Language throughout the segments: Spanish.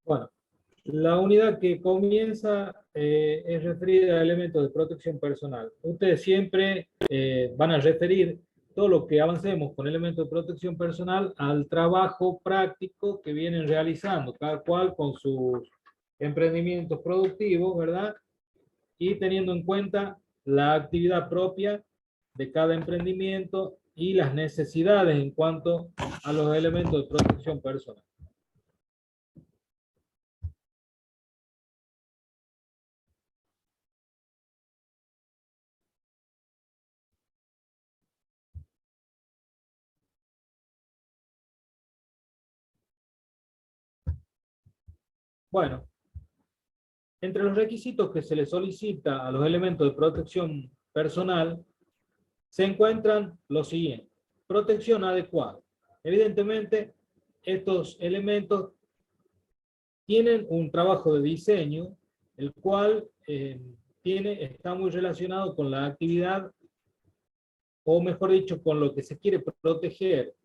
Bueno, la unidad que comienza es referida a elementos de protección personal. Ustedes siempre van a referir todo lo que avancemos con elementos de protección personal al trabajo práctico que vienen realizando, cada cual con sus emprendimientos productivos, ¿verdad? Y teniendo en cuenta la actividad propia de cada emprendimiento y las necesidades en cuanto a los elementos de protección personal. Bueno, entre los requisitos que se le solicita a los elementos de protección personal se encuentran los siguientes. Protección adecuada. Evidentemente, estos elementos tienen un trabajo de diseño, el cual está muy relacionado con la actividad, o mejor dicho, con lo que se quiere proteger.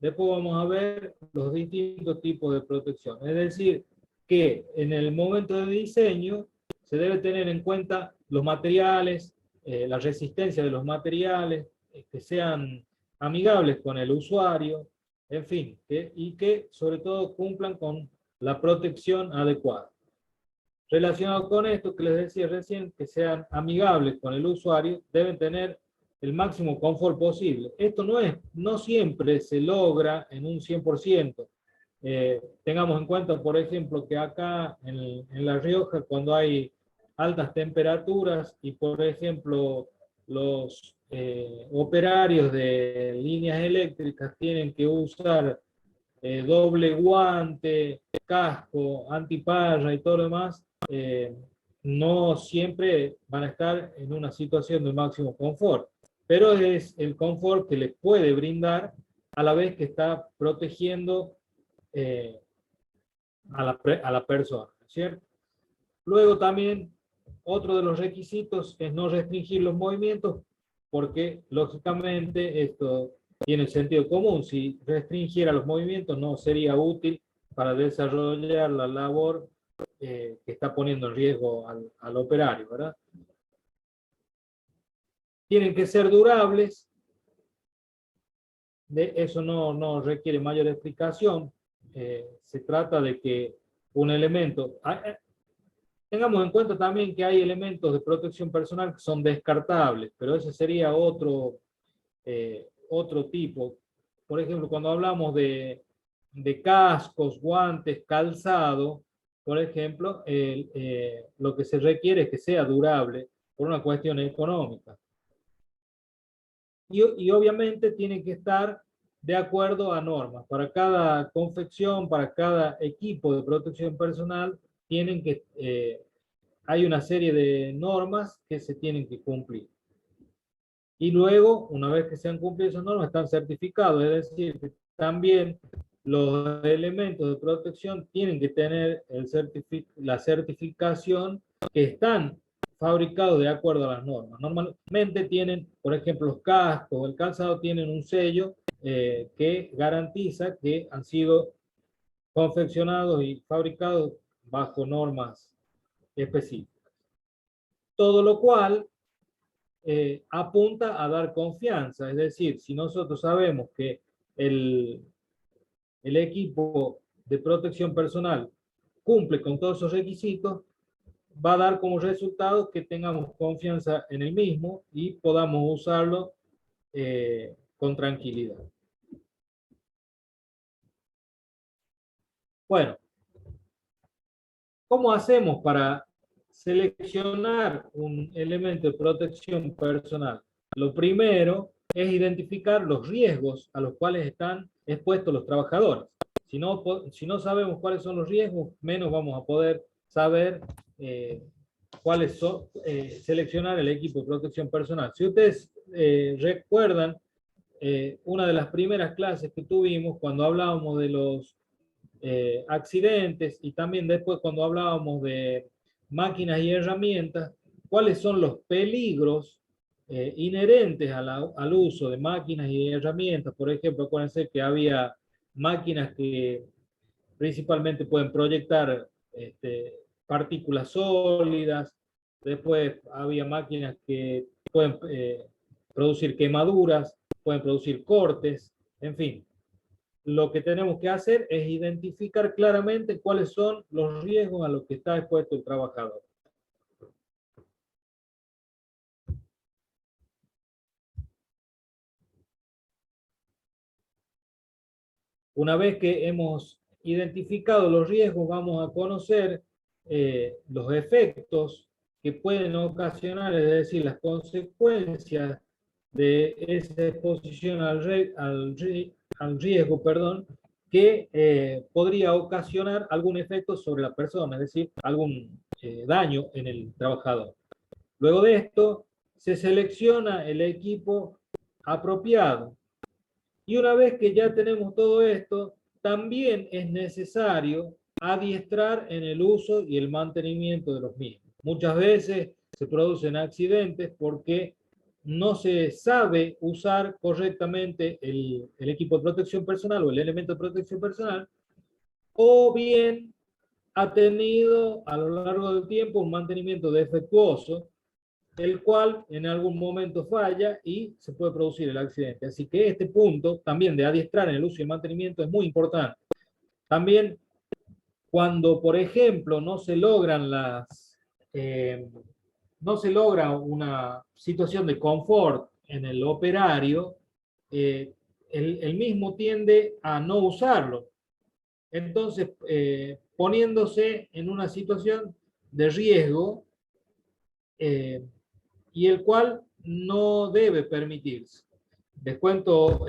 Después vamos a ver los distintos tipos de protección. Es decir, que en el momento de diseño se debe tener en cuenta los materiales, la resistencia de los materiales, que sean amigables con el usuario, en fin, y que sobre todo cumplan con la protección adecuada. Relacionado con esto que les decía recién, que sean amigables con el usuario, deben tener el máximo confort posible. Esto no siempre se logra en un 100%. Tengamos en cuenta, por ejemplo, que acá en La Rioja, cuando hay altas temperaturas y, por ejemplo, los operarios de líneas eléctricas tienen que usar doble guante, casco, antiparra y todo lo demás, no siempre van a estar en una situación de máximo confort, pero es el confort que les puede brindar a la vez que está protegiendo eh, a la persona, ¿cierto? Luego también otro de los requisitos es no restringir los movimientos, porque lógicamente esto tiene sentido común. Si restringiera los movimientos no sería útil para desarrollar la labor que está poniendo en riesgo al operario, ¿verdad? Tienen que ser durables, eso no requiere mayor explicación. Se trata de que un elemento... Tengamos en cuenta también que hay elementos de protección personal que son descartables, pero ese sería otro tipo. Por ejemplo, cuando hablamos de cascos, guantes, calzado, por ejemplo, lo que se requiere es que sea durable por una cuestión económica. Y obviamente tiene que estar de acuerdo a normas. Para cada confección, para cada equipo de protección personal, hay una serie de normas que se tienen que cumplir. Y luego, una vez que se han cumplido esas normas, están certificados, es decir, que también los elementos de protección tienen que tener la certificación que están fabricados de acuerdo a las normas. Normalmente tienen, por ejemplo, los cascos o el calzado tienen un sello que garantiza que han sido confeccionados y fabricados bajo normas específicas. Todo lo cual apunta a dar confianza. Es decir, si nosotros sabemos que el equipo de protección personal cumple con todos esos requisitos, va a dar como resultado que tengamos confianza en el mismo y podamos usarlo con tranquilidad. Bueno, ¿cómo hacemos para seleccionar un elemento de protección personal? Lo primero es identificar los riesgos a los cuales están expuestos los trabajadores. Si no sabemos cuáles son los riesgos, menos vamos a poder saber seleccionar el equipo de protección personal. Si ustedes recuerdan, una de las primeras clases que tuvimos cuando hablábamos de los accidentes y también después cuando hablábamos de máquinas y herramientas, cuáles son los peligros inherentes al uso de máquinas y herramientas. Por ejemplo, acuérdense que había máquinas que principalmente pueden proyectar partículas sólidas. Después había máquinas que pueden producir quemaduras, pueden producir cortes, en fin. Lo que tenemos que hacer es identificar claramente cuáles son los riesgos a los que está expuesto el trabajador. Una vez que hemos identificado los riesgos, vamos a conocer los efectos que pueden ocasionar, es decir, las consecuencias de esa exposición al riesgo, perdón, que podría ocasionar algún efecto sobre la persona, es decir, algún daño en el trabajador. Luego de esto, se selecciona el equipo apropiado. Y una vez que ya tenemos todo esto, también es necesario adiestrar en el uso y el mantenimiento de los mismos. Muchas veces se producen accidentes porque no se sabe usar correctamente el equipo de protección personal o el elemento de protección personal, o bien ha tenido a lo largo del tiempo un mantenimiento defectuoso, el cual en algún momento falla y se puede producir el accidente. Así que este punto también de adiestrar en el uso y el mantenimiento es muy importante. También cuando, por ejemplo, no se logra una situación de confort en el operario, el mismo tiende a no usarlo. Entonces, poniéndose en una situación de riesgo, y el cual no debe permitirse. Les cuento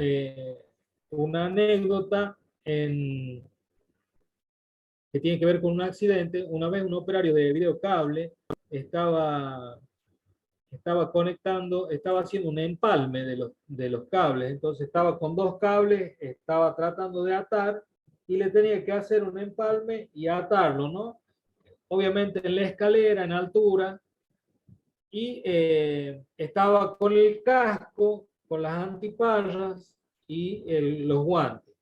una anécdota que tiene que ver con un accidente. Una vez un operario de videocable estaba haciendo un empalme de los cables. Entonces estaba con dos cables, estaba tratando de atar y le tenía que hacer un empalme y atarlo, ¿no? Obviamente en la escalera, en altura, y estaba con el casco, con las antiparras y los guantes.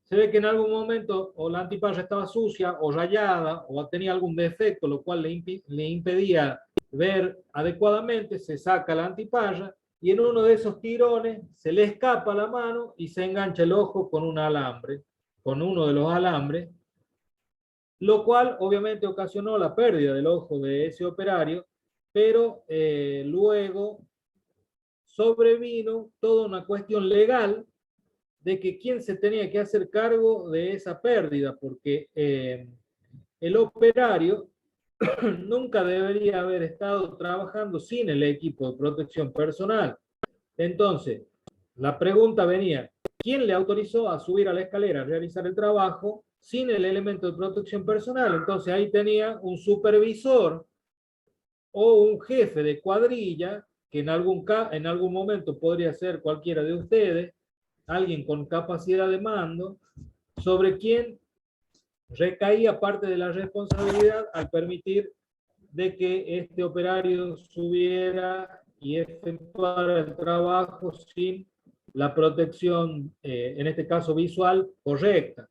Se ve que en algún momento o la antiparra estaba sucia o rayada o tenía algún defecto, lo cual le impedía ver adecuadamente. Se saca la antiparra y en uno de esos tirones se le escapa la mano y se engancha el ojo con un alambre, con uno de los alambres, lo cual obviamente ocasionó la pérdida del ojo de ese operario, pero luego sobrevino toda una cuestión legal de que quién se tenía que hacer cargo de esa pérdida, porque el operario nunca debería haber estado trabajando sin el equipo de protección personal. Entonces, la pregunta venía, ¿quién le autorizó a subir a la escalera a realizar el trabajo sin el elemento de protección personal? Entonces ahí tenía un supervisor o un jefe de cuadrilla, que en algún momento podría ser cualquiera de ustedes, alguien con capacidad de mando, sobre quien recaía parte de la responsabilidad al permitir de que este operario subiera y efectuara el trabajo sin la protección, en este caso visual, correcta.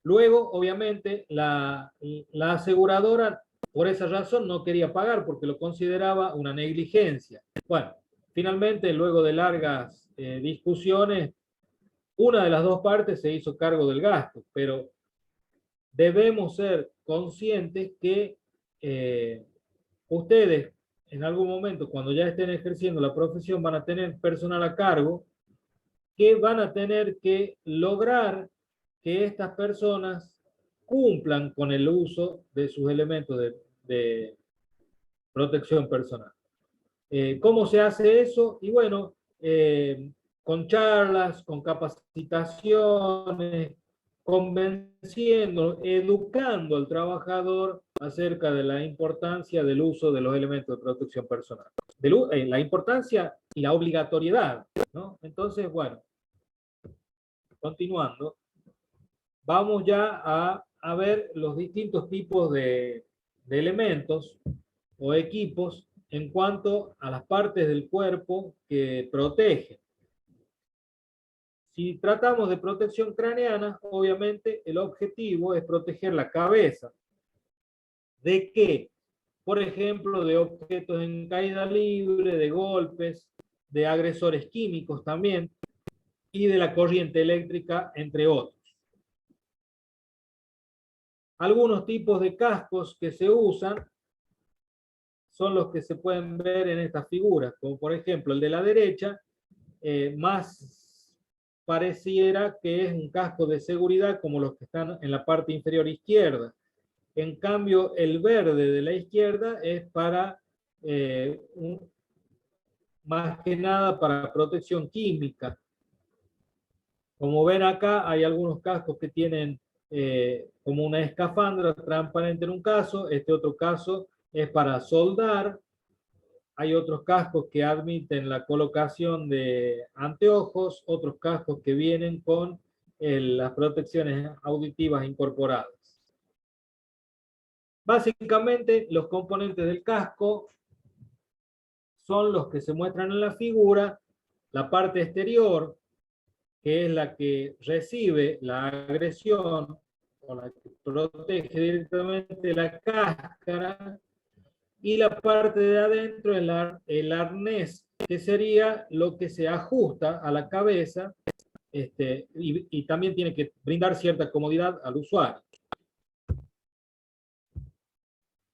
Luego, obviamente, la aseguradora por esa razón no quería pagar porque lo consideraba una negligencia. Bueno, finalmente, luego de largas discusiones, una de las dos partes se hizo cargo del gasto, pero debemos ser conscientes que ustedes en algún momento, cuando ya estén ejerciendo la profesión, van a tener personal a cargo que van a tener que lograr que estas personas cumplan con el uso de sus elementos de protección personal. ¿Cómo se hace eso? Y bueno, con charlas, con capacitaciones, convenciendo, educando al trabajador acerca de la importancia del uso de los elementos de protección personal. La importancia y la obligatoriedad, ¿no? Entonces, bueno, continuando, vamos ya a ver los distintos tipos de elementos o equipos en cuanto a las partes del cuerpo que protegen. Si tratamos de protección craneana, obviamente el objetivo es proteger la cabeza. ¿De qué? Por ejemplo, de objetos en caída libre, de golpes, de agresores químicos también, y de la corriente eléctrica, entre otros. Algunos tipos de cascos que se usan son los que se pueden ver en estas figuras, como por ejemplo el de la derecha, más pareciera que es un casco de seguridad como los que están en la parte inferior izquierda. En cambio, el verde de la izquierda es para, más que nada, para protección química. Como ven acá, hay algunos cascos que tienen como una escafandra transparente en un caso, este otro caso es para soldar. Hay otros cascos que admiten la colocación de anteojos, otros cascos que vienen con las protecciones auditivas incorporadas. Básicamente, los componentes del casco son los que se muestran en la figura. La parte exterior, que es la que recibe la agresión o la que protege directamente la cáscara, y la parte de adentro, el arnés, que sería lo que se ajusta a la cabeza, y también tiene que brindar cierta comodidad al usuario.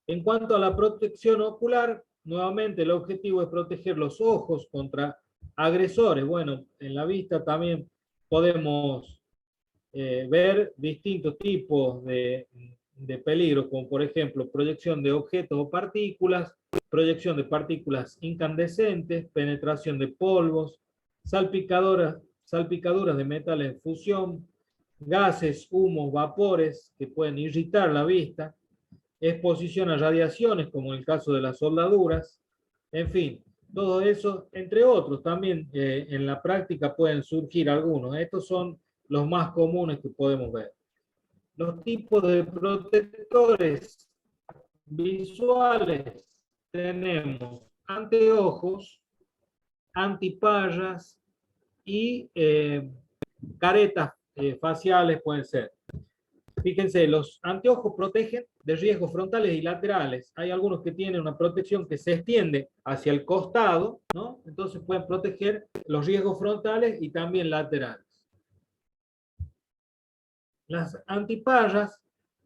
En cuanto a la protección ocular, nuevamente el objetivo es proteger los ojos contra agresores. Bueno, en la vista también podemos ver distintos tipos de peligros, como por ejemplo proyección de objetos o partículas, proyección de partículas incandescentes, penetración de polvos, salpicaduras de metal en fusión, gases, humos, vapores que pueden irritar la vista, exposición a radiaciones, como en el caso de las soldaduras, en fin, todo eso, entre otros, también en la práctica pueden surgir algunos. Estos son los más comunes que podemos ver. Los tipos de protectores visuales tenemos anteojos, antipallas y caretas faciales pueden ser. Fíjense, los anteojos protegen de riesgos frontales y laterales. Hay algunos que tienen una protección que se extiende hacia el costado, ¿no? Entonces pueden proteger los riesgos frontales y también laterales. Las antipallas,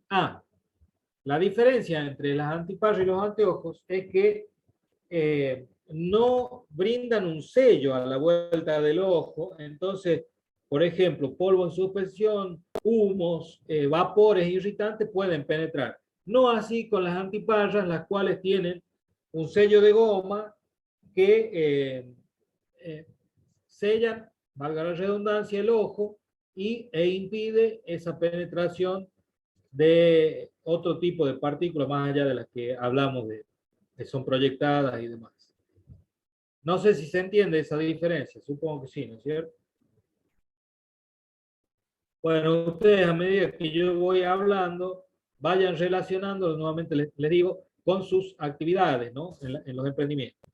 la diferencia entre las antipallas y los anteojos es que no brindan un sello a la vuelta del ojo. Entonces, por ejemplo, polvo en suspensión, humos, vapores irritantes pueden penetrar. No así con las antipallas, las cuales tienen un sello de goma que sellan, valga la redundancia, el ojo e impide esa penetración de otro tipo de partículas más allá de las que hablamos que son proyectadas y demás. No sé si se entiende esa diferencia, supongo que sí, ¿no es cierto? Bueno, ustedes a medida que yo voy hablando, vayan relacionándolo, nuevamente les digo, con sus actividades, ¿no? En los emprendimientos.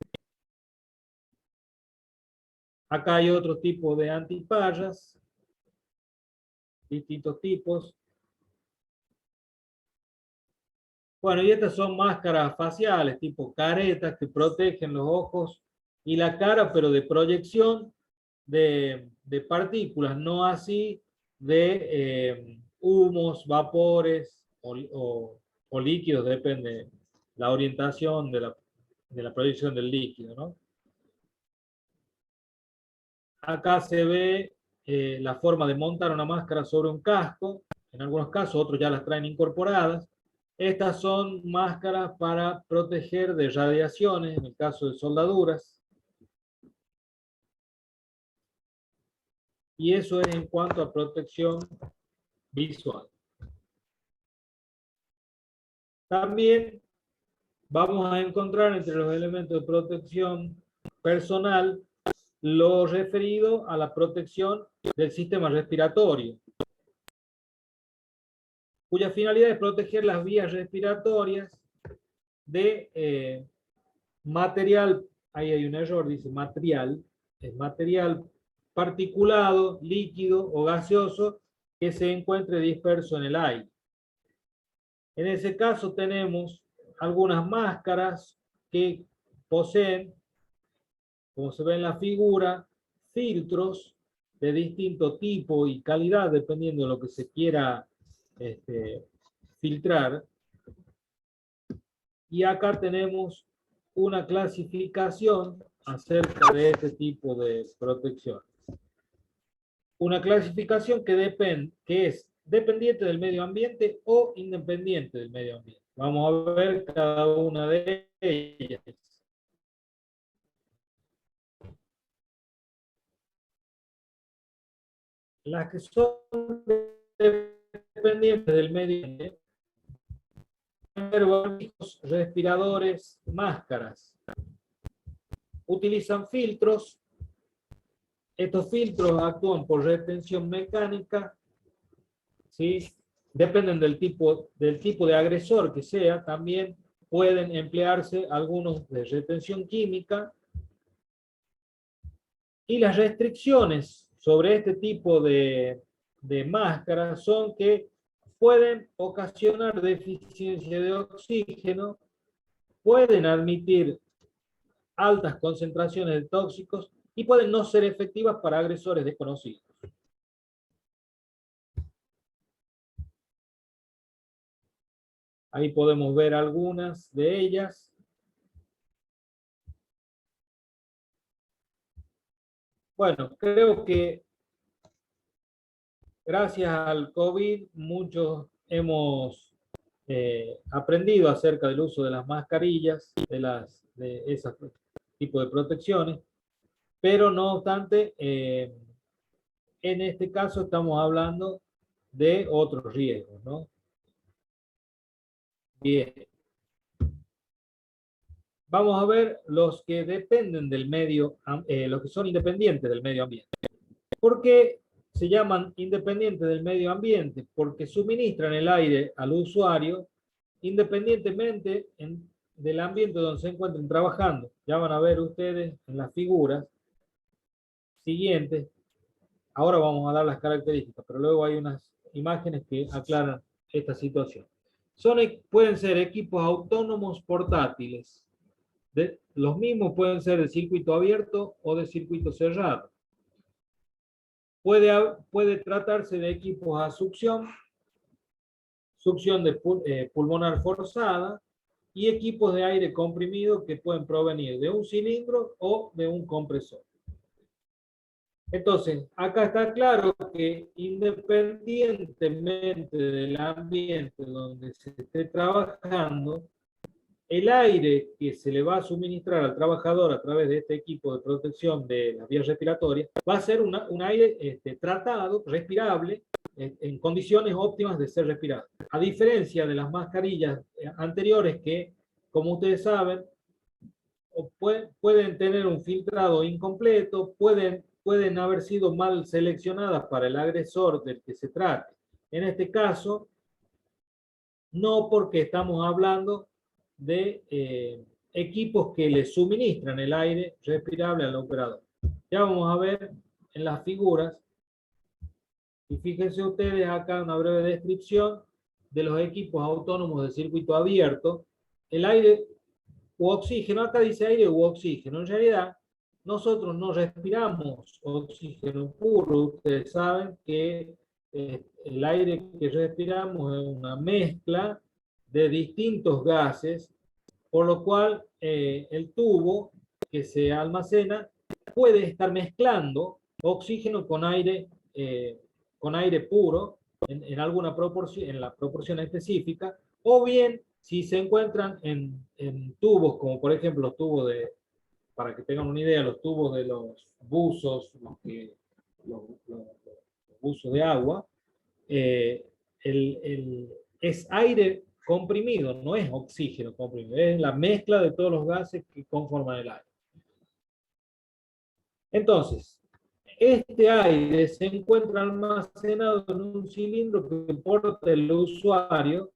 Acá hay otro tipo de antipallas, distintos tipos. Bueno, y estas son máscaras faciales, tipo caretas, que protegen los ojos y la cara, pero de proyección de partículas, no así de humos, vapores o líquidos, depende la orientación de la proyección del líquido, ¿no? Acá se ve la forma de montar una máscara sobre un casco. En algunos casos, otros ya las traen incorporadas. Estas son máscaras para proteger de radiaciones, en el caso de soldaduras. Y eso es en cuanto a protección visual. También vamos a encontrar entre los elementos de protección personal lo referido a la protección del sistema respiratorio, cuya finalidad es proteger las vías respiratorias de material, ahí hay un error, dice material, es material particulado, líquido o gaseoso que se encuentre disperso en el aire. En ese caso tenemos algunas máscaras que poseen, como se ve en la figura, filtros de distinto tipo y calidad, dependiendo de lo que se quiera filtrar. Y acá tenemos una clasificación acerca de este tipo de protección. Una clasificación que es dependiente del medio ambiente o independiente del medio ambiente. Vamos a ver cada una de ellas. Las que son dependientes del medio ambiente, barbijos, respiradores, máscaras. Utilizan filtros. Estos filtros actúan por retención mecánica, ¿sí? Dependen del tipo de agresor que sea. También pueden emplearse algunos de retención química. Y las restricciones sobre este tipo de máscaras son que pueden ocasionar deficiencia de oxígeno, pueden admitir altas concentraciones de tóxicos y pueden no ser efectivas para agresores desconocidos. Ahí podemos ver algunas de ellas. Bueno, creo que gracias al COVID muchos hemos aprendido acerca del uso de las mascarillas, de ese tipo de protecciones, pero no obstante, en este caso estamos hablando de otros riesgos, ¿no? Bien. Vamos a ver los que dependen del medio, los que son independientes del medio ambiente. ¿Por qué se llaman independientes del medio ambiente? Porque suministran el aire al usuario independientemente del ambiente donde se encuentren trabajando. Ya van a ver ustedes en las figuras siguientes. Ahora vamos a dar las características, pero luego hay unas imágenes que aclaran esta situación. Pueden ser equipos autónomos portátiles. Los mismos pueden ser de circuito abierto o de circuito cerrado. Puede tratarse de equipos a succión de pulmonar forzada y equipos de aire comprimido que pueden provenir de un cilindro o de un compresor. Entonces, acá está claro que independientemente del ambiente donde se esté trabajando, el aire que se le va a suministrar al trabajador a través de este equipo de protección de las vías respiratorias va a ser un aire tratado, respirable, en condiciones óptimas de ser respirado. A diferencia de las mascarillas anteriores que, como ustedes saben, pueden tener un filtrado incompleto, pueden haber sido mal seleccionadas para el agresor del que se trate. En este caso, no, porque estamos hablando de equipos que le suministran el aire respirable al operador. Ya vamos a ver en las figuras, y fíjense ustedes acá una breve descripción de los equipos autónomos de circuito abierto. El aire u oxígeno, acá dice aire u oxígeno, en realidad nosotros no respiramos oxígeno puro. Ustedes saben que el aire que respiramos es una mezcla de distintos gases, por lo cual el tubo que se almacena puede estar mezclando oxígeno con aire puro en alguna proporción, en la proporción específica, o bien si se encuentran en tubos, como por ejemplo los tubos para que tengan una idea, los tubos de los buzos, los buzos de agua, es aire comprimido, no es oxígeno comprimido, es la mezcla de todos los gases que conforman el aire. Entonces, este aire se encuentra almacenado en un cilindro que porta el usuario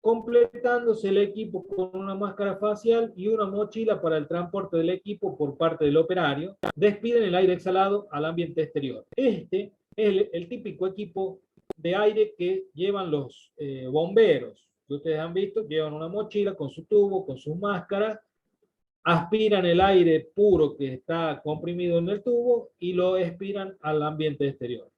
completándose el equipo con una máscara facial y una mochila para el transporte del equipo por parte del operario. Despiden el aire exhalado al ambiente exterior. Este es el típico equipo de aire que llevan los bomberos. Que ustedes han visto, llevan una mochila con su tubo, con sus máscaras, aspiran el aire puro que está comprimido en el tubo y lo expiran al ambiente exterior.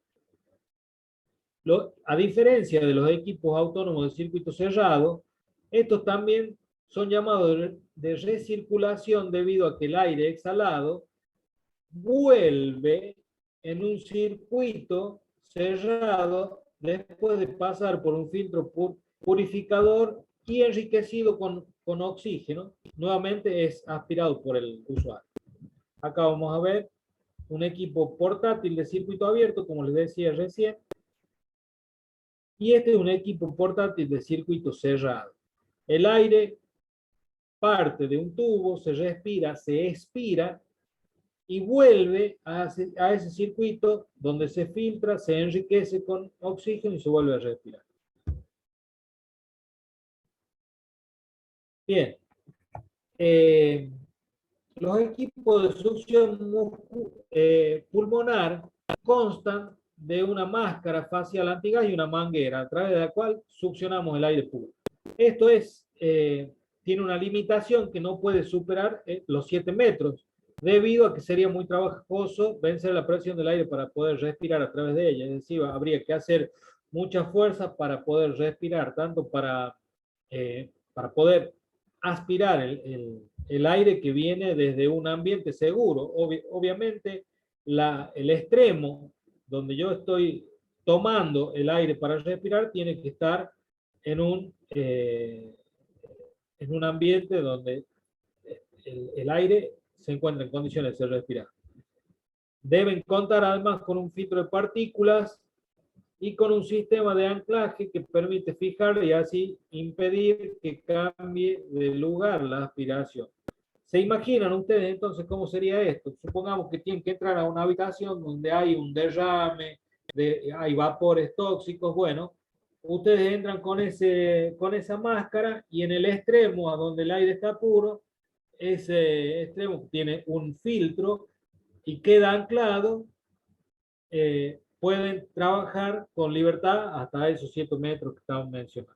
A diferencia de los equipos autónomos de circuito cerrado, estos también son llamados de recirculación debido a que el aire exhalado vuelve en un circuito cerrado después de pasar por un filtro purificador y enriquecido con oxígeno. Nuevamente es aspirado por el usuario. Acá vamos a ver un equipo portátil de circuito abierto, como les decía recién. Y este es un equipo portátil de circuito cerrado. El aire parte de un tubo, se respira, se expira y vuelve a ese circuito donde se filtra, se enriquece con oxígeno y se vuelve a respirar. Bien. Los equipos de succión pulmonar constan de una máscara facial antigas y una manguera a través de la cual succionamos el aire puro. Esto tiene una limitación que no puede superar los 7 metros, debido a que sería muy trabajoso vencer la presión del aire para poder respirar a través de ella. Es decir, habría que hacer mucha fuerza para poder respirar, tanto para poder aspirar el aire que viene desde un ambiente seguro. Obviamente, el extremo donde yo estoy tomando el aire para respirar tiene que estar en un ambiente donde el aire se encuentra en condiciones de ser respirado. Deben contar además con un filtro de partículas y con un sistema de anclaje que permite fijar y así impedir que cambie de lugar la aspiración. ¿Se imaginan ustedes entonces cómo sería esto? Supongamos que tienen que entrar a una habitación donde hay un derrame, hay vapores tóxicos. Bueno, ustedes entran con esa máscara y en el extremo a donde el aire está puro, ese extremo tiene un filtro y queda anclado. Pueden trabajar con libertad hasta esos 7 metros que estamos mencionando.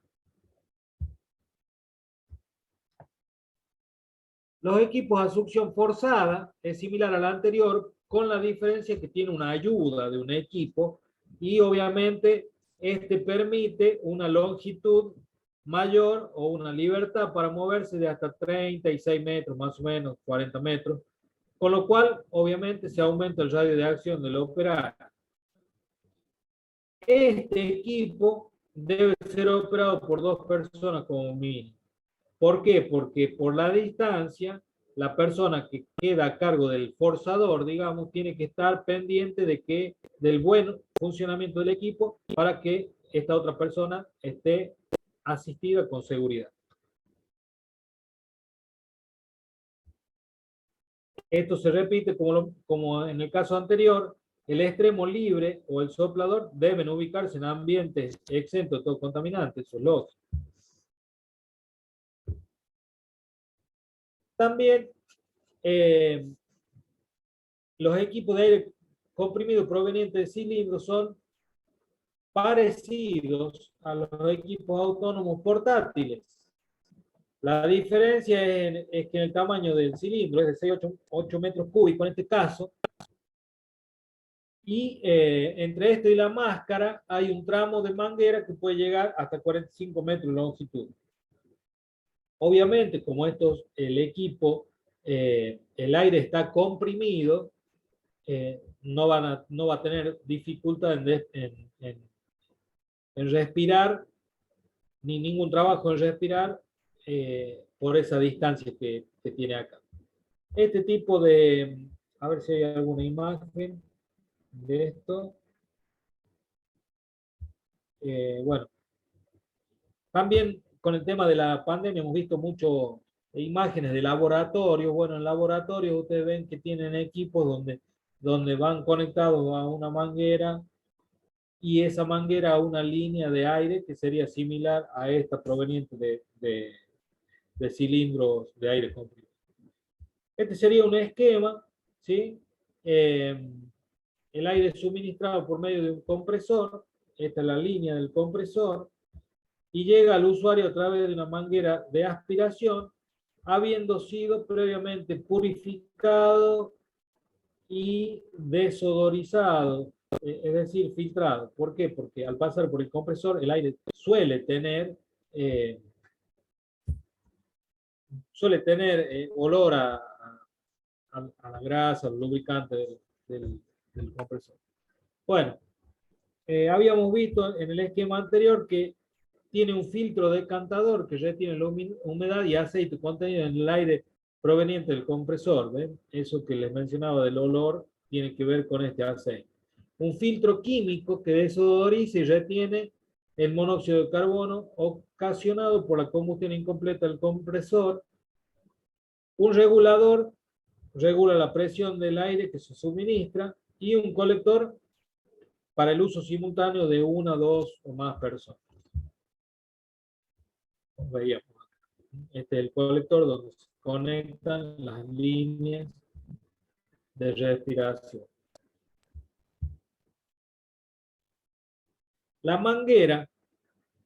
Los equipos a succión forzada es similar al anterior, con la diferencia que tiene una ayuda de un equipo y obviamente este permite una longitud mayor o una libertad para moverse de hasta 36 metros, más o menos 40 metros, con lo cual obviamente se aumenta el radio de acción del operario. Este equipo debe ser operado por 2 personas como mínimo. ¿Por qué? Porque por la distancia, la persona que queda a cargo del forzador, digamos, tiene que estar pendiente del buen funcionamiento del equipo para que esta otra persona esté asistida con seguridad. Esto se repite como en el caso anterior. El extremo libre o el soplador deben ubicarse en ambientes exentos de todo contaminante, eso es lógico. También los equipos de aire comprimido provenientes de cilindros son parecidos a los equipos autónomos portátiles. La diferencia es que el tamaño del cilindro es de 6 a 8 metros cúbicos en este caso, y entre este y la máscara hay un tramo de manguera que puede llegar hasta 45 metros de longitud. Obviamente, como el equipo, el aire está comprimido, no va a tener dificultad en respirar, ni ningún trabajo en respirar por esa distancia que tiene acá. Este tipo a ver si hay alguna imagen de esto. Bueno, también con el tema de la pandemia hemos visto mucho imágenes de laboratorios. Bueno, en laboratorios ustedes ven que tienen equipos donde van conectados a una manguera y esa manguera a una línea de aire que sería similar a esta proveniente de cilindros de aire comprimido. Este sería un esquema, ¿sí? El aire es suministrado por medio de un compresor, esta es la línea del compresor, y llega al usuario a través de una manguera de aspiración, habiendo sido previamente purificado y desodorizado, es decir, filtrado. ¿Por qué? Porque al pasar por el compresor, el aire suele tener olor a la grasa, al lubricante del compresor. Bueno, habíamos visto en el esquema anterior que tiene un filtro decantador que retiene la humedad y aceite contenido en el aire proveniente del compresor. ¿Ven? Eso que les mencionaba del olor tiene que ver con este aceite. Un filtro químico que desodoriza y retiene el monóxido de carbono ocasionado por la combustión incompleta del compresor. Un regulador regula la presión del aire que se suministra y un colector para el uso simultáneo de una, dos o más personas. Veíamos. Este es el colector donde se conectan las líneas de respiración. La manguera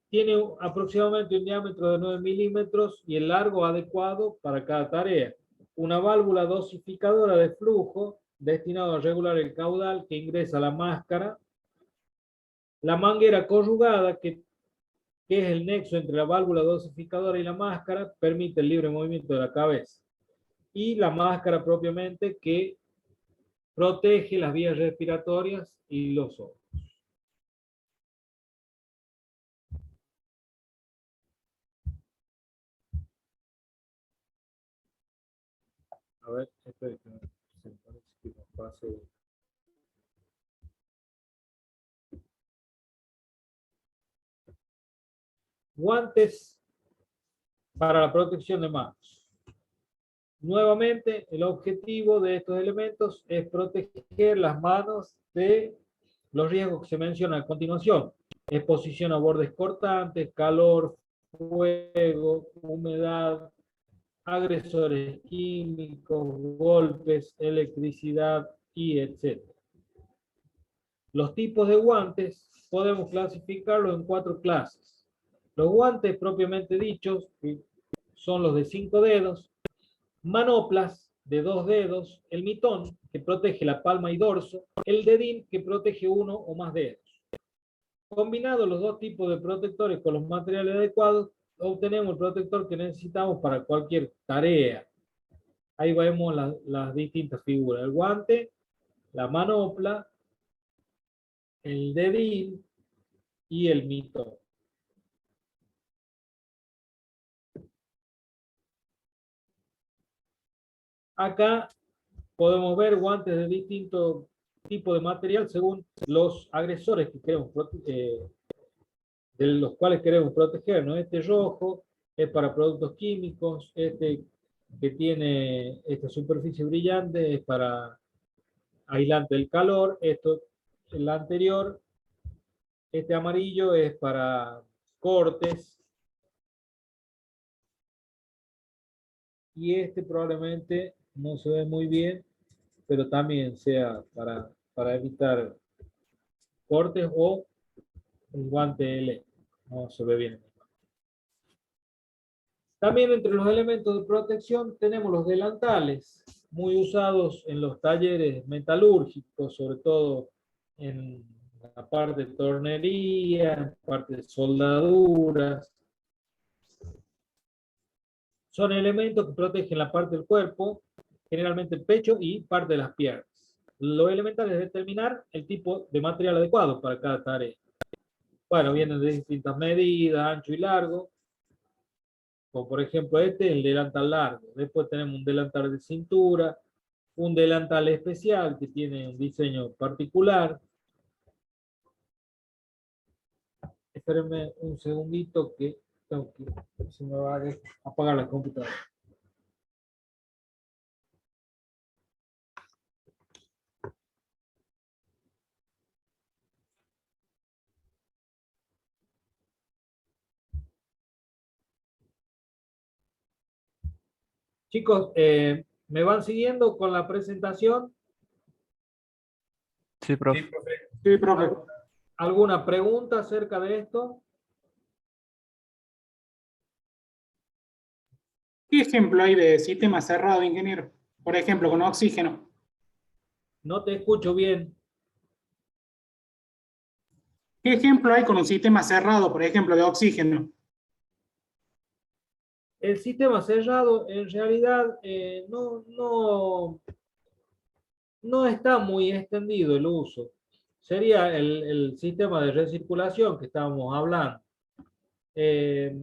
tiene aproximadamente un diámetro de 9 milímetros y el largo adecuado para cada tarea. Una válvula dosificadora de flujo destinado a regular el caudal que ingresa a la máscara. La manguera corrugada, que es el nexo entre la válvula dosificadora y la máscara, permite el libre movimiento de la cabeza. Y la máscara propiamente, que protege las vías respiratorias y los ojos. A ver, espera que se parece que nos pase. Guantes para la protección de manos. Nuevamente, el objetivo de estos elementos es proteger las manos de los riesgos que se mencionan a continuación. Exposición a bordes cortantes, calor, fuego, humedad, agresores químicos, golpes, electricidad y etc. Los tipos de guantes podemos clasificarlos en 4 clases. Los guantes propiamente dichos, que son los de 5 dedos, manoplas de 2 dedos, el mitón, que protege la palma y dorso, el dedín, que protege uno o más dedos. Combinados los dos tipos de protectores con los materiales adecuados, obtenemos el protector que necesitamos para cualquier tarea. Ahí vemos las distintas figuras. El guante, la manopla, el dedín y el mitón. Acá podemos ver guantes de distinto tipo de material según los agresores que queremos de los cuales queremos proteger, ¿no? Este rojo es para productos químicos, este que tiene esta superficie brillante es para aislante del calor, esto, el anterior, este amarillo es para cortes, y este probablemente no se ve muy bien, pero también sea para evitar cortes o el guante L. No se ve bien. También entre los elementos de protección tenemos los delantales, muy usados en los talleres metalúrgicos, sobre todo en la parte de tornería, en la parte de soldaduras. Son elementos que protegen la parte del cuerpo, generalmente el pecho y parte de las piernas. Lo elemental es determinar el tipo de material adecuado para cada tarea. Bueno, vienen de distintas medidas, ancho y largo, como por ejemplo este, el delantal largo. Después tenemos un delantal de cintura, un delantal especial que tiene un diseño particular. Espérenme un segundito que tengo que se me va a apagar la computadora. Chicos, ¿me van siguiendo con la presentación? Sí, Sí, profe. profe. Sí, profe. ¿Alguna pregunta acerca de esto? ¿Qué ejemplo hay de sistema cerrado, ingeniero? Por ejemplo, con oxígeno. No te escucho bien. ¿Qué ejemplo hay con un sistema cerrado, por ejemplo, de oxígeno? El sistema cerrado en realidad no está muy extendido el uso. Sería el sistema de recirculación que estábamos hablando. Eh,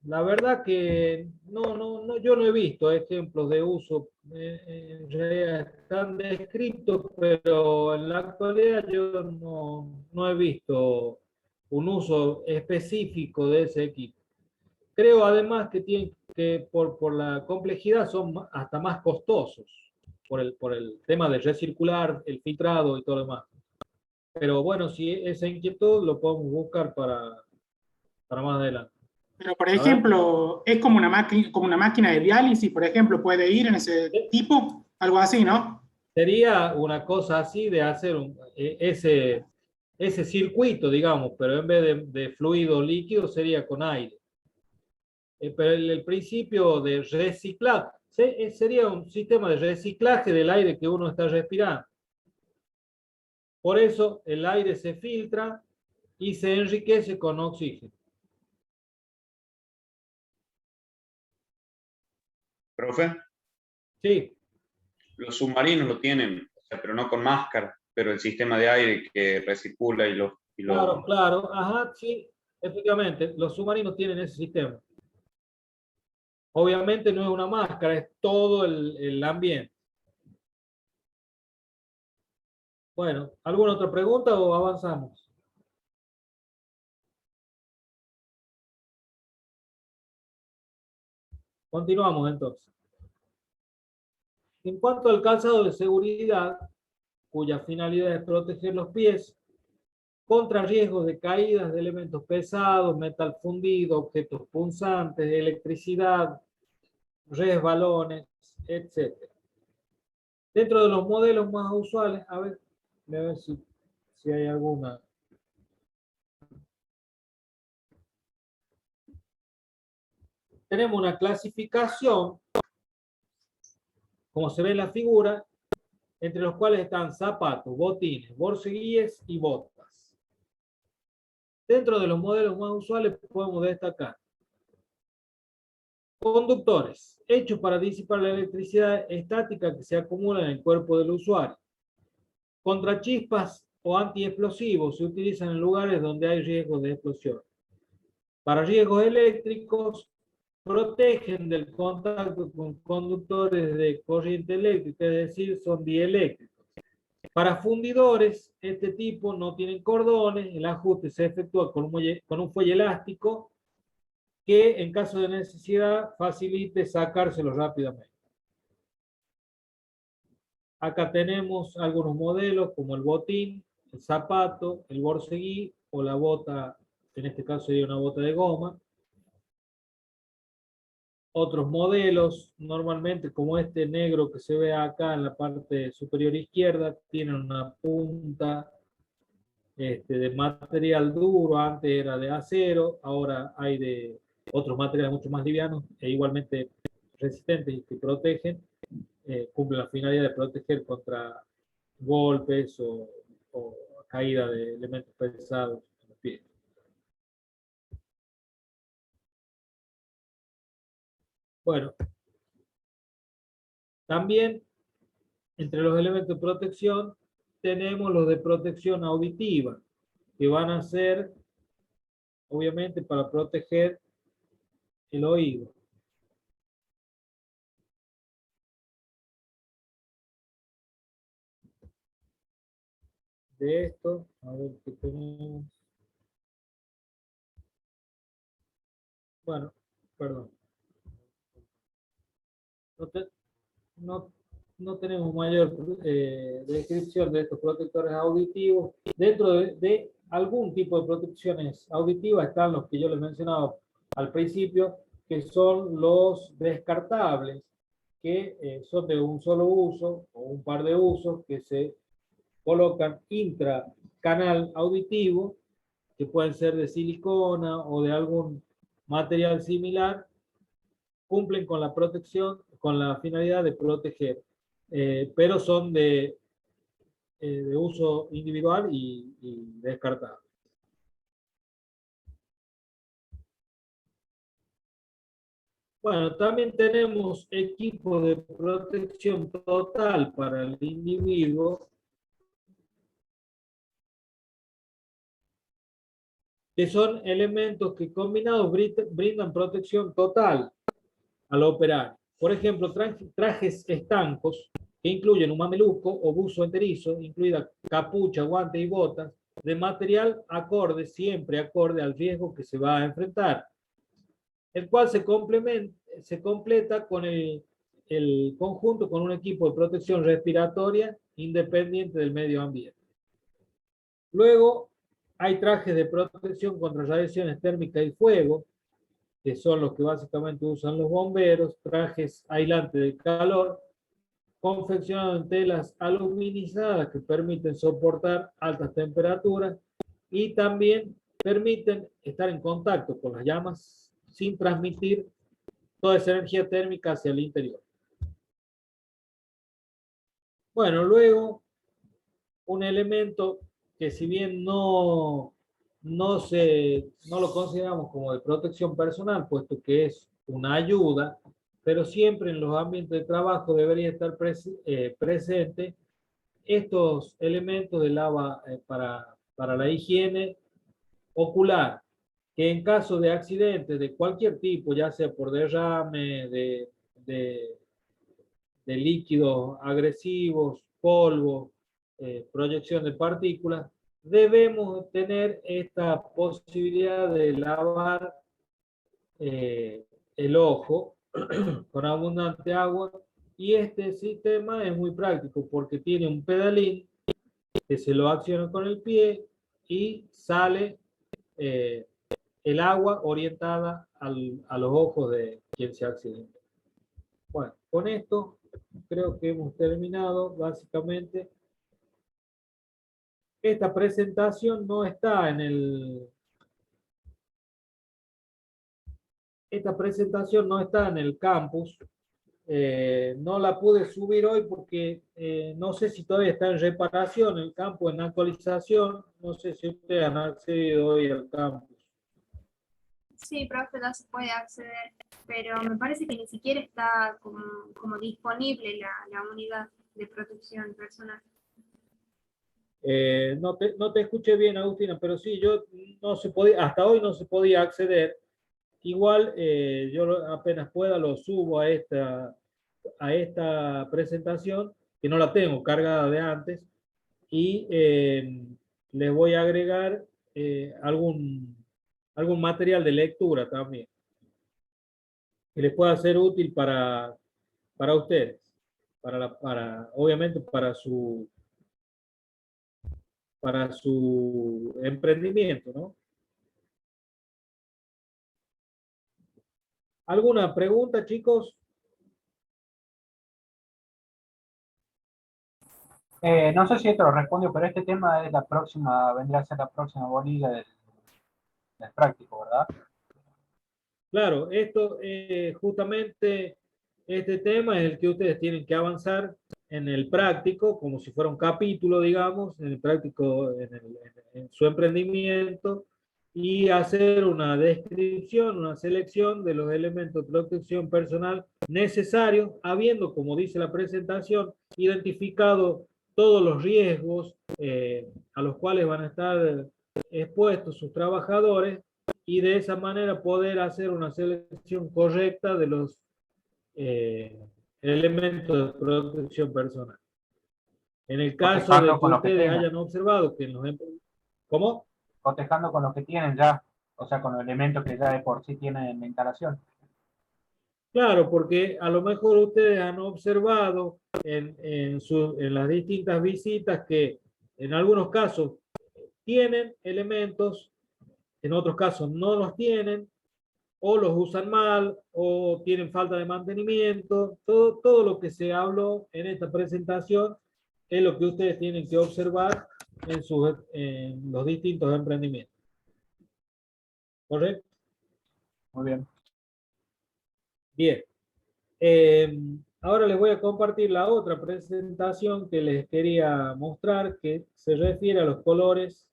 la verdad que yo no he visto ejemplos de uso, en realidad están descritos, pero en la actualidad yo no he visto un uso específico de ese equipo. Creo además que tienen que por la complejidad son hasta más costosos por el tema de recircular, el filtrado y todo lo demás. Pero bueno, si esa inquietud lo podemos buscar para más adelante. Pero, por A ver, ejemplo, es como una máquina de diálisis, por ejemplo, puede ir en ese tipo, algo así, ¿no? sería una cosa así de hacer ese circuito, digamos, pero en vez de fluido líquido sería con aire. Pero el principio de reciclar sería un sistema de reciclaje del aire que uno está respirando. Por eso el aire se filtra y se enriquece con oxígeno. Profe, Sí, los submarinos lo tienen, o sea, pero no con máscara, pero el sistema de aire que recircula claro, claro. Ajá, sí, efectivamente, los submarinos tienen ese sistema. Obviamente no es una máscara, es todo el ambiente. Bueno, ¿alguna otra pregunta o avanzamos? Continuamos entonces. En cuanto al calzado de seguridad, cuya finalidad es proteger los pies contra riesgos de caídas de elementos pesados, metal fundido, objetos punzantes, electricidad, resbalones, etcétera. Dentro de los modelos más usuales, a ver si hay alguna. Tenemos una clasificación, como se ve en la figura, entre los cuales están zapatos, botines, borceguíes y botas. Dentro de los modelos más usuales podemos destacar conductores, hechos para disipar la electricidad estática que se acumula en el cuerpo del usuario. Contrachispas o antiexplosivos se utilizan en lugares donde hay riesgo de explosión. Para riesgos eléctricos, protegen del contacto con conductores de corriente eléctrica, es decir, son dieléctricos. Para fundidores, este tipo no tienen cordones, el ajuste se efectúa con un fuelle elástico que en caso de necesidad facilite sacárselo rápidamente. Acá tenemos algunos modelos como el botín, el zapato, el borceguí o la bota, en este caso sería una bota de goma. Otros modelos, normalmente como este negro que se ve acá en la parte superior izquierda, tienen una punta de material duro, antes era de acero, ahora hay de otros materiales mucho más livianos e igualmente resistentes y que protegen, cumplen la finalidad de proteger contra golpes o caída de elementos pesados en los pies. Bueno, también entre los elementos de protección tenemos los de protección auditiva, que van a ser, obviamente, para proteger el oído. De esto, a ver qué tenemos. Bueno, perdón. No, no, no tenemos mayor descripción de estos protectores auditivos. Dentro de algún tipo de protecciones auditivas están los que yo les mencionaba al principio, que son los descartables, que son de un solo uso o un par de usos que se colocan intracanal auditivo, que pueden ser de silicona o de algún material similar, cumplen con la protección, con la finalidad de proteger, pero son de uso individual y descartable. Bueno, también tenemos equipos de protección total para el individuo, que son elementos que combinados brindan protección total al operar. Por ejemplo, trajes estancos que incluyen un mameluco o buzo enterizo, incluida capucha, guante y botas, de material acorde, siempre acorde al riesgo que se va a enfrentar, el cual se completa con el conjunto con un equipo de protección respiratoria independiente del medio ambiente. Luego, hay trajes de protección contra radiaciones térmicas y fuego, que son los que básicamente usan los bomberos, trajes aislantes de calor, confeccionados en telas aluminizadas que permiten soportar altas temperaturas y también permiten estar en contacto con las llamas sin transmitir toda esa energía térmica hacia el interior. Bueno, luego un elemento que si bien no lo consideramos como de protección personal, puesto que es una ayuda, pero siempre en los ambientes de trabajo debería estar presente estos elementos de lava para la higiene ocular, que en caso de accidentes de cualquier tipo, ya sea por derrame de líquidos agresivos, polvo, proyección de partículas, debemos tener esta posibilidad de lavar el ojo con abundante agua, y este sistema es muy práctico porque tiene un pedalín que se lo acciona con el pie y sale el agua orientada a los ojos de quien se accidenta. Bueno, con esto creo que hemos terminado básicamente. Esta presentación no está en el campus. No la pude subir hoy porque no sé si todavía está en reparación el campus, en actualización. No sé si ustedes han accedido hoy al campus. Sí, profe, no se puede acceder, pero me parece que ni siquiera está como disponible la unidad de protección personal. No te escuché bien, Agustina, pero sí, hasta hoy no se podía acceder. Igual yo apenas pueda lo subo a esta presentación, que no la tengo cargada de antes, y les voy a agregar algún material de lectura también, que les pueda ser útil para ustedes, obviamente para su emprendimiento, ¿no? ¿Alguna pregunta, chicos? No sé si esto lo respondió, pero este tema es vendría a ser la próxima bolilla del práctico, ¿verdad? Claro, esto justamente este tema es el que ustedes tienen que avanzar en el práctico, como si fuera un capítulo, digamos, en el práctico, en su emprendimiento, y hacer una descripción, una selección de los elementos de protección personal necesarios, habiendo, como dice la presentación, identificado todos los riesgos a los cuales van a estar expuestos sus trabajadores, y de esa manera poder hacer una selección correcta de los elementos de protección personal. En el caso de que ustedes hayan observado que en los... ¿Cómo? Cotejando con los que tienen ya, o sea, con los elementos que ya de por sí tienen en la instalación. Claro, porque a lo mejor ustedes han observado en las distintas visitas que en algunos casos tienen elementos, en otros casos no los tienen, o los usan mal, o tienen falta de mantenimiento. Todo lo que se habló en esta presentación es lo que ustedes tienen que observar en los distintos emprendimientos. ¿Correcto? Muy bien. Bien. Ahora les voy a compartir la otra presentación que les quería mostrar, que se refiere a los colores.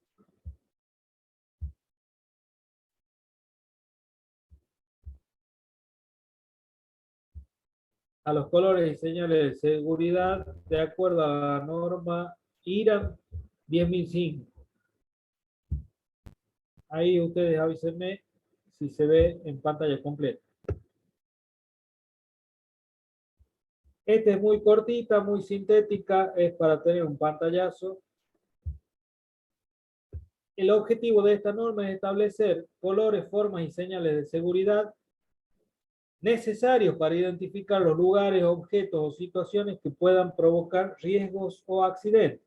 A los colores y señales de seguridad de acuerdo a la norma IRAM 10005. Ahí ustedes avísenme si se ve en pantalla completa. Esta es muy cortita, muy sintética, es para tener un pantallazo. El objetivo de esta norma es establecer colores, formas y señales de seguridad necesarios para identificar los lugares, objetos o situaciones que puedan provocar riesgos o accidentes.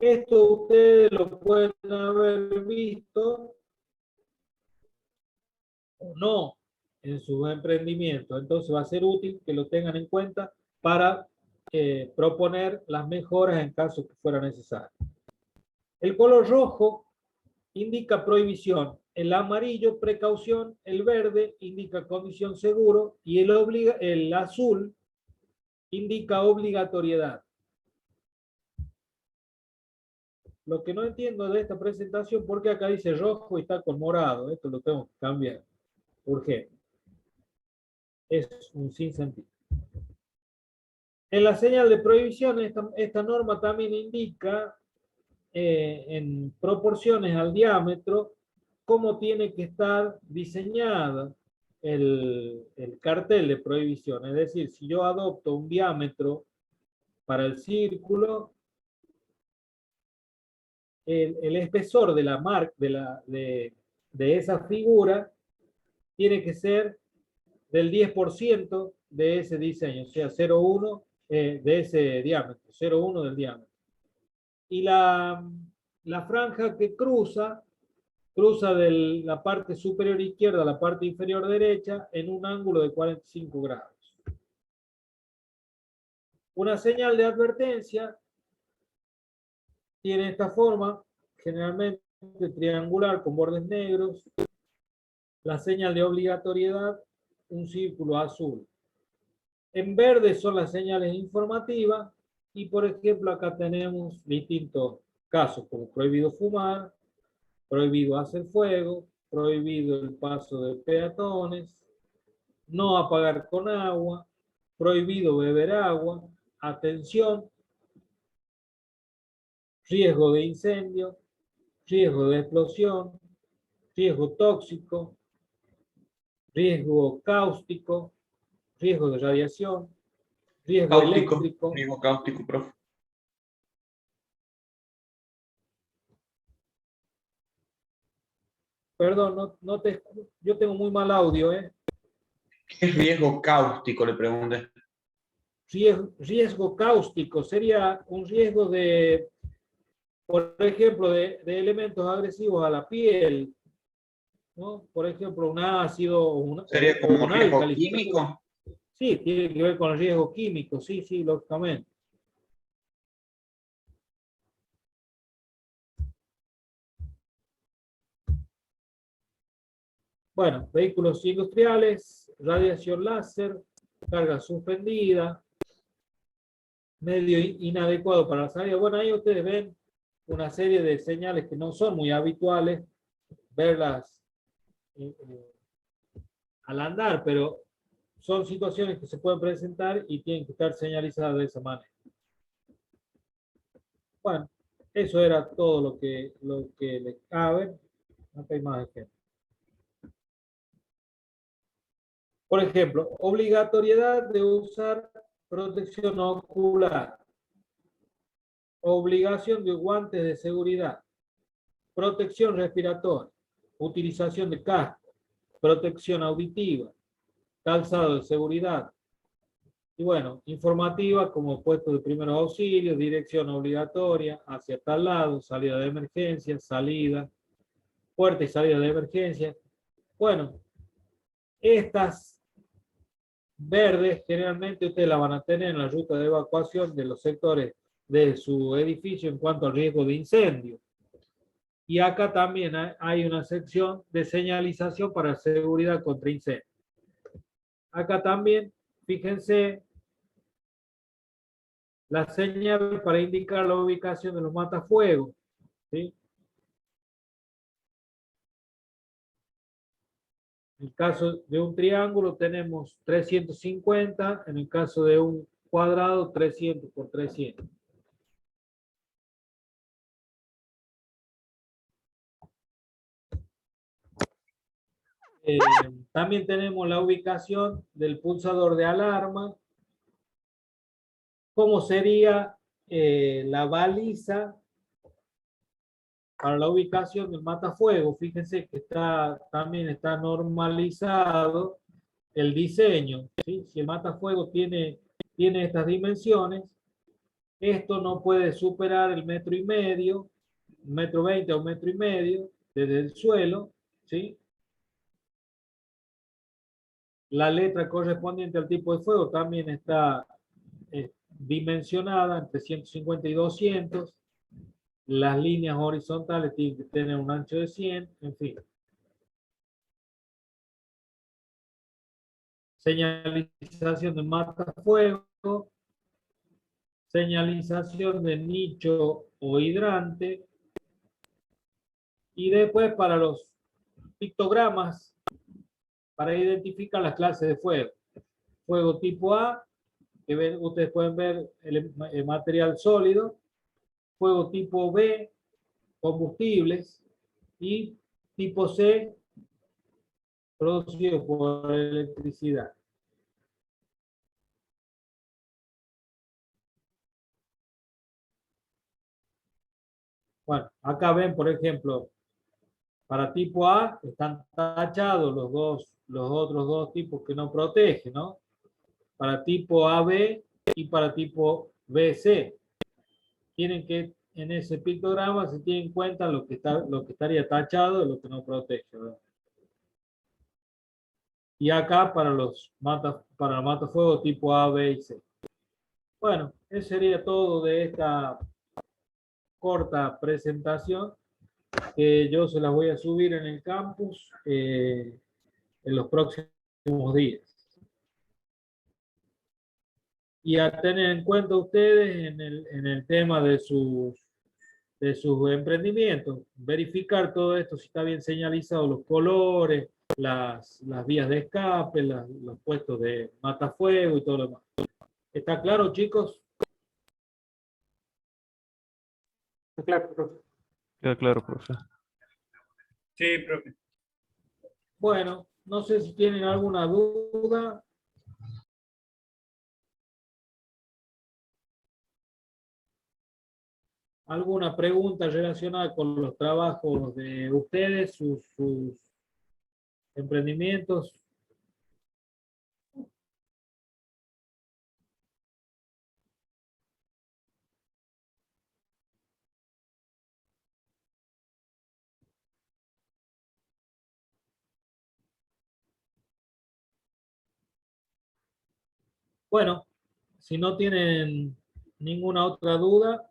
Esto ustedes lo pueden haber visto o no en sus emprendimientos. Entonces va a ser útil que lo tengan en cuenta para proponer las mejoras en caso que fuera necesario. El color rojo indica prohibición, el amarillo precaución, el verde indica condición seguro y el azul indica obligatoriedad. Lo que no entiendo de esta presentación, ¿por qué acá dice rojo y está con morado? Esto lo tengo que cambiar. Urgente. Es un sinsentido. En la señal de prohibición, esta norma también indica en proporciones al diámetro cómo tiene que estar diseñada el cartel de prohibición. Es decir, si yo adopto un diámetro para el círculo, el espesor de la marca de esa figura tiene que ser del 10% de ese diseño, o sea, 0,1 de ese diámetro, 0,1 del diámetro. Y la franja que cruza de la parte superior izquierda a la parte inferior derecha en un ángulo de 45 grados. Una señal de advertencia tiene esta forma, generalmente triangular con bordes negros. La señal de obligatoriedad, un círculo azul. En verde son las señales informativas y, por ejemplo, acá tenemos distintos casos, como prohibido fumar, prohibido hacer fuego, prohibido el paso de peatones, no apagar con agua, prohibido beber agua, atención, riesgo de incendio, riesgo de explosión, riesgo tóxico, riesgo cáustico, riesgo de radiación, riesgo eléctrico. Riesgo cáustico, profe. Perdón, yo tengo muy mal audio, ¿eh? ¿Qué es riesgo cáustico? Le pregunté. Riesgo cáustico sería un riesgo de, por ejemplo, de elementos agresivos a la piel, ¿no? Por ejemplo, un ácido, ¿Sería como un riesgo álcali. químico? Sí, tiene que ver con el riesgo químico, sí, lógicamente. Bueno, vehículos industriales, radiación láser, carga suspendida, medio inadecuado para la salida. Bueno, ahí ustedes ven una serie de señales que no son muy habituales verlas al andar, pero son situaciones que se pueden presentar y tienen que estar señalizadas de esa manera. Bueno, eso era todo lo que les cabe. No hay más ejemplos. Por ejemplo, obligatoriedad de usar protección ocular, obligación de guantes de seguridad, protección respiratoria, utilización de casco, protección auditiva, calzado de seguridad. Y bueno, informativa como puesto de primeros auxilios, dirección obligatoria, hacia tal lado, salida de emergencia, salida, puerta y salida de emergencia. Bueno, estas verdes generalmente ustedes las van a tener en la ruta de evacuación de los sectores de su edificio en cuanto al riesgo de incendio. Y acá también hay una sección de señalización para seguridad contra incendio. Acá también, fíjense, la señal para indicar la ubicación de los matafuegos, ¿sí? En el caso de un triángulo tenemos 350, en el caso de un cuadrado 300 por 300. También tenemos la ubicación del pulsador de alarma, cómo sería la baliza para la ubicación del matafuego. Fíjense que también está normalizado el diseño, ¿sí? Si el matafuego tiene estas dimensiones, esto no puede superar el 1,5 metros, 1,20 o 1,5 metros desde el suelo, ¿sí? La letra correspondiente al tipo de fuego también está dimensionada entre 150 y 200. Las líneas horizontales tienen que tener un ancho de 100, en fin. Señalización de matafuego, señalización de nicho o hidrante, y después para los pictogramas, para identificar las clases de fuego. Fuego tipo A, que ustedes pueden ver el material sólido. Fuego tipo B, combustibles. Y tipo C, producido por electricidad. Bueno, acá ven, por ejemplo, para tipo A están tachados los otros dos tipos que no protegen, ¿no? Para tipo AB y para tipo BC. Tienen que, en ese pictograma se tiene en cuenta lo que estaría tachado y lo que no protege, ¿verdad? Y acá para los matafuegos tipo A, B y C. Bueno, eso sería todo de esta corta presentación, que yo se las voy a subir en el campus en los próximos días. Y a tener en cuenta ustedes en el tema de sus emprendimientos, verificar todo esto, si está bien señalizado los colores, las vías de escape, los puestos de matafuego y todo lo demás. ¿Está claro, chicos? Claro, profe. Queda claro, profe. Sí, profe. Bueno, no sé si tienen alguna duda. ¿Alguna pregunta relacionada con los trabajos de ustedes, sus emprendimientos? Bueno, si no tienen ninguna otra duda,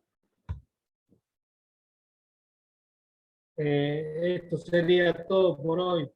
esto sería todo por hoy.